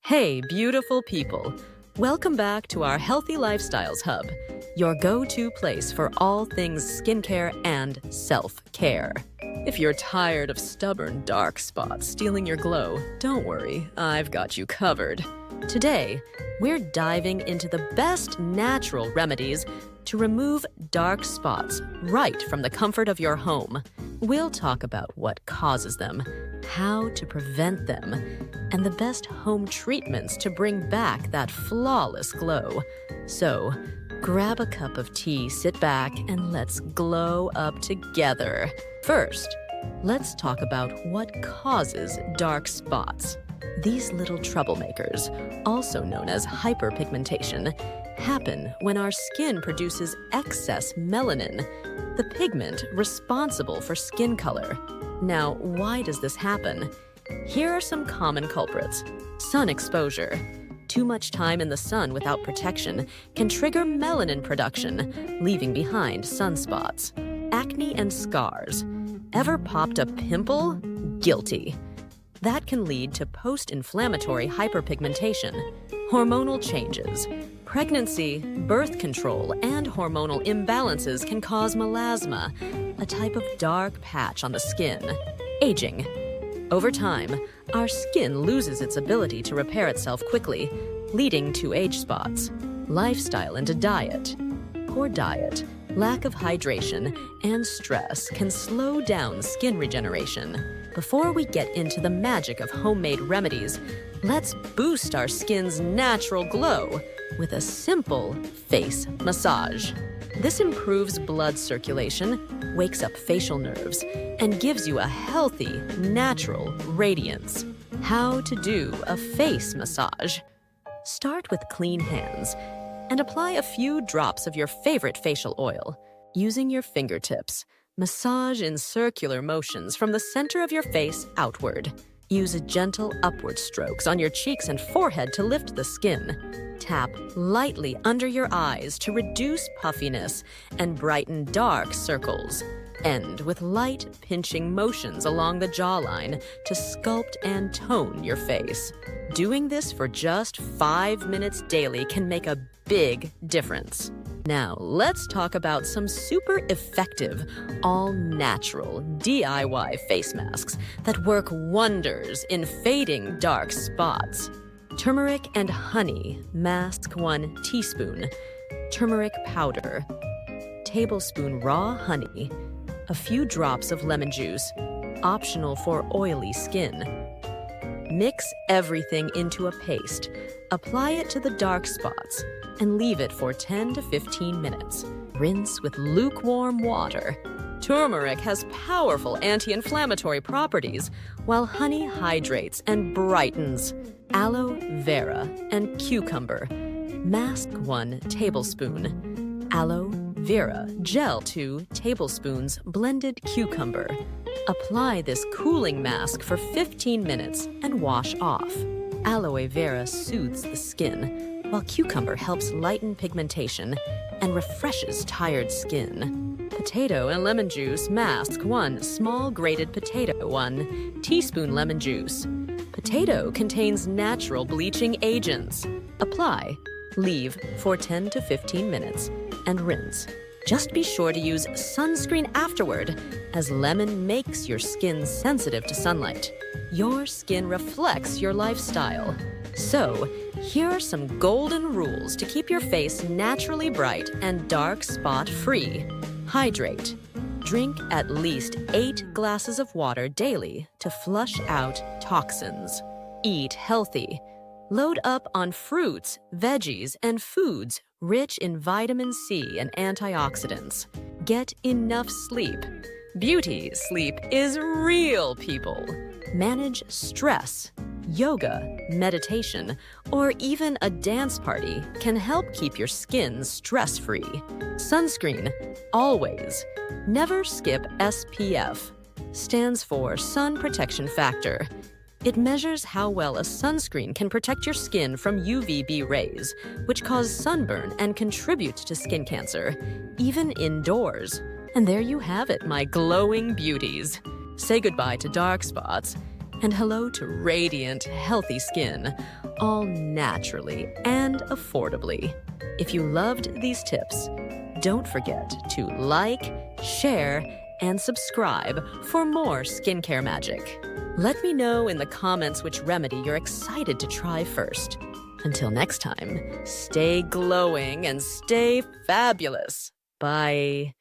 Hey, beautiful people. Welcome back to our Healthy Lifestyles Hub, your go-to place for all things skincare and self-care. If you're tired of stubborn dark spots stealing your glow, don't worry, I've got you covered. Today, we're diving into the best natural remedies to remove dark spots right from the comfort of your home. We'll talk about what causes them, how to prevent them, and the best home treatments to bring back that flawless glow. So, grab a cup of tea, sit back, and let's glow up together. First, let's talk about what causes dark spots. These little troublemakers, also known as hyperpigmentation, happen when our skin produces excess melanin, the pigment responsible for skin color. Now, why does this happen? Here are some common culprits. Sun exposure. Too much time in the sun without protection can trigger melanin production, leaving behind sunspots. Acne and scars. Ever popped a pimple? Guilty. That can lead to post-inflammatory hyperpigmentation. Hormonal changes. Pregnancy, birth control, and hormonal imbalances can cause melasma, a type of dark patch on the skin. Aging. Over time, our skin loses its ability to repair itself quickly, leading to age spots. Lifestyle and diet. Poor diet, lack of hydration, and stress can slow down skin regeneration. Before we get into the magic of homemade remedies, let's boost our skin's natural glow with a simple face massage. This improves blood circulation, wakes up facial nerves, and gives you a healthy, natural radiance. How to do a face massage. Start with clean hands and apply a few drops of your favorite facial oil. Using your fingertips, massage in circular motions from the center of your face outward. Use gentle upward strokes on your cheeks and forehead to lift the skin. Tap lightly under your eyes to reduce puffiness and brighten dark circles. End with light pinching motions along the jawline to sculpt and tone your face. Doing this for just 5 minutes daily can make a big difference. Now, let's talk about some super effective, all-natural DIY face masks that work wonders in fading dark spots. Turmeric and honey, mask 1 teaspoon. Turmeric powder. Tablespoon raw honey. A few drops of lemon juice, optional for oily skin. Mix everything into a paste. Apply it to the dark spots and leave it for 10 to 15 minutes. Rinse with lukewarm water. Turmeric has powerful anti-inflammatory properties, while honey hydrates and brightens. Aloe vera and cucumber. Mask 1 tablespoon. Aloe vera gel 2 tablespoons blended cucumber. Apply this cooling mask for 15 minutes and wash off. Aloe vera soothes the skin, while cucumber helps lighten pigmentation and refreshes tired skin. Potato and lemon juice mask 1 small grated potato 1 teaspoon lemon juice. Potato contains natural bleaching agents. Apply, leave for 10 to 15 minutes, and rinse. Just be sure to use sunscreen afterward, as lemon makes your skin sensitive to sunlight. Your skin reflects your lifestyle. So, here are some golden rules to keep your face naturally bright and dark spot free. Hydrate. Drink at least 8 glasses of water daily to flush out toxins. Eat healthy. Load up on fruits, veggies, and foods rich in vitamin C and antioxidants. Get enough sleep. Beauty sleep is real, people. Manage stress. Yoga, meditation, or even a dance party can help keep your skin stress-free. Sunscreen, always. Never skip SPF. Stands for Sun Protection Factor. It measures how well a sunscreen can protect your skin from UVB rays, which cause sunburn and contribute to skin cancer, even indoors. And there you have it, my glowing beauties. Say goodbye to dark spots And hello to radiant, healthy skin, all naturally and affordably. If you loved these tips, don't forget to like, share, and subscribe for more skincare magic. Let me know in the comments which remedy you're excited to try first. Until next time, stay glowing and stay fabulous. Bye.